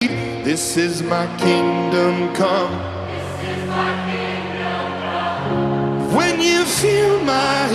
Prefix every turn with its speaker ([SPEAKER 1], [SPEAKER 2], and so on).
[SPEAKER 1] This is my kingdom come. When you feel my